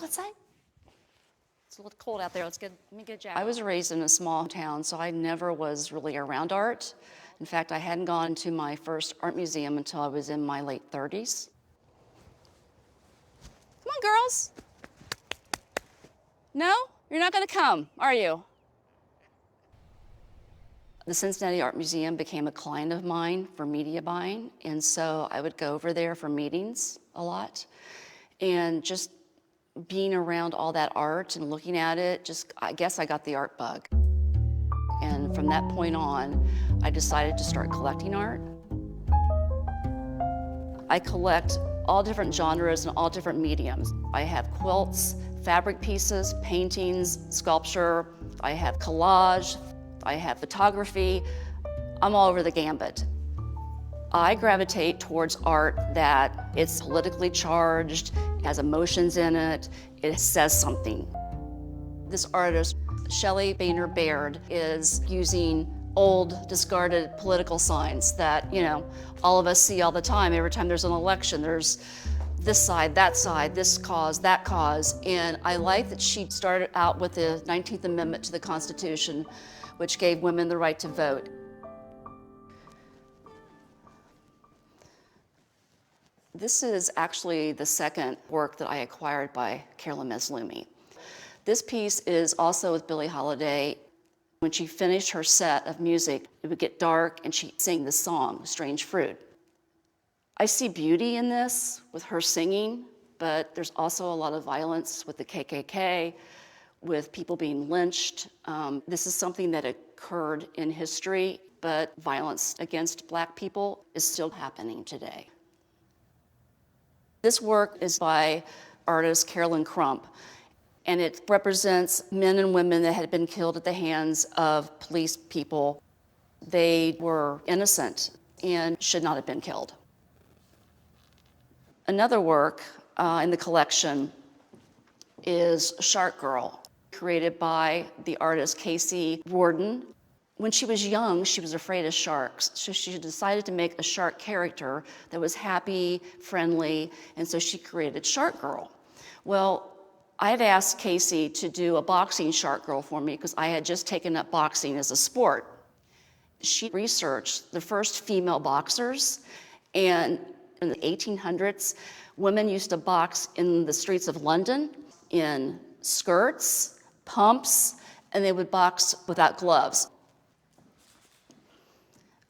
outside? It's a little cold out there. Let me get a jacket. I was raised in a small town, so I never was really around art. In fact, I hadn't gone to my first art museum until I was in my late 30s. Come on, girls. No? You're not gonna come, are you? The Cincinnati Art Museum became a client of mine for media buying, and so I would go over there for meetings a lot. And just being around all that art and looking at it, I guess I got the art bug. And from that point on, I decided to start collecting art. I collect all different genres and all different mediums. I have quilts, fabric pieces, paintings, sculpture. I have collage. I have photography. I'm all over the gambit. I gravitate towards art that it's politically charged, has emotions in it, it says something. This artist, Shelley Boehner Baird, is using old, discarded political signs that, all of us see all the time. Every time there's an election, there's this side, this cause, that cause. And I like that she started out with the 19th Amendment to the Constitution, which gave women the right to vote. This is actually the second work that I acquired by Carolyn Meslumi. This piece is also with Billie Holiday. When she finished her set of music, it would get dark and she'd sing this song, Strange Fruit. I see beauty in this with her singing, but there's also a lot of violence with the KKK, with people being lynched. This is something that occurred in history, but violence against Black people is still happening today. This work is by artist Carolyn Crump, and it represents men and women that had been killed at the hands of police people. They were innocent and should not have been killed. Another work in the collection is Shark Girl, created by the artist Casey Warden. When she was young, she was afraid of sharks, so she decided to make a shark character that was happy, friendly, and so she created Shark Girl. Well, I had asked Casey to do a boxing Shark Girl for me because I had just taken up boxing as a sport. She researched the first female boxers, and in the 1800s, women used to box in the streets of London in skirts, pumps, and they would box without gloves.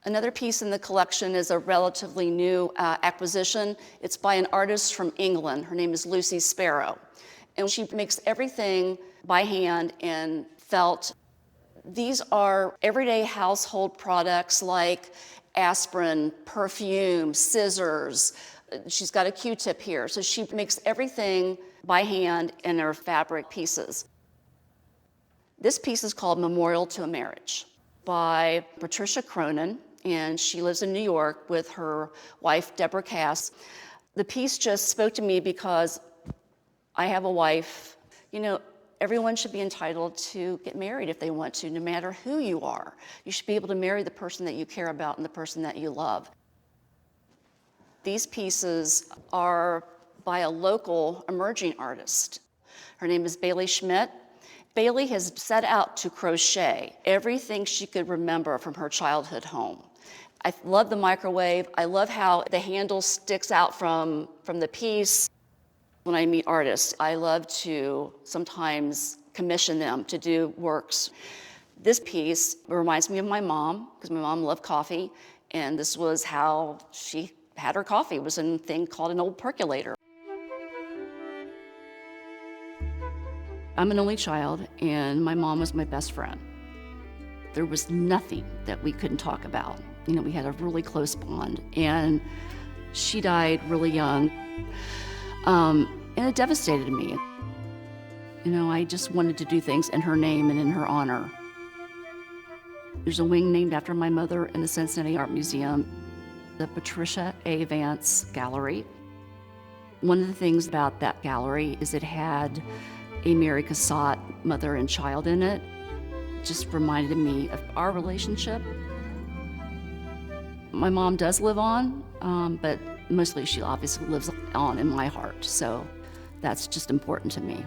Another piece in the collection is a relatively new acquisition. It's by an artist from England. Her name is Lucy Sparrow. And she makes everything by hand and felt. These are everyday household products like aspirin, perfume, scissors. She's got a Q-tip here. So she makes everything by hand in her fabric pieces. This piece is called Memorial to a Marriage by Patricia Cronin, and she lives in New York with her wife, Deborah Cass. The piece just spoke to me because I have a wife. Everyone should be entitled to get married if they want to, no matter who you are. You should be able to marry the person that you care about and the person that you love. These pieces are by a local emerging artist. Her name is Bailey Schmidt. Bailey has set out to crochet everything she could remember from her childhood home. I love the microwave. I love how the handle sticks out from the piece. When I meet artists, I love to sometimes commission them to do works. This piece reminds me of my mom, because my mom loved coffee, and this was how she had her coffee. It was a thing called an old percolator. I'm an only child, and my mom was my best friend. There was nothing that we couldn't talk about. We had a really close bond, and she died really young, and it devastated me. I just wanted to do things in her name and in her honor. There's a wing named after my mother in the Cincinnati Art Museum, the Patricia A. Vance Gallery. One of the things about that gallery is it had a Mary Cassatt mother and child in it. It just reminded me of our relationship. My mom does live on, but mostly she obviously lives on in my heart. So That's just important to me.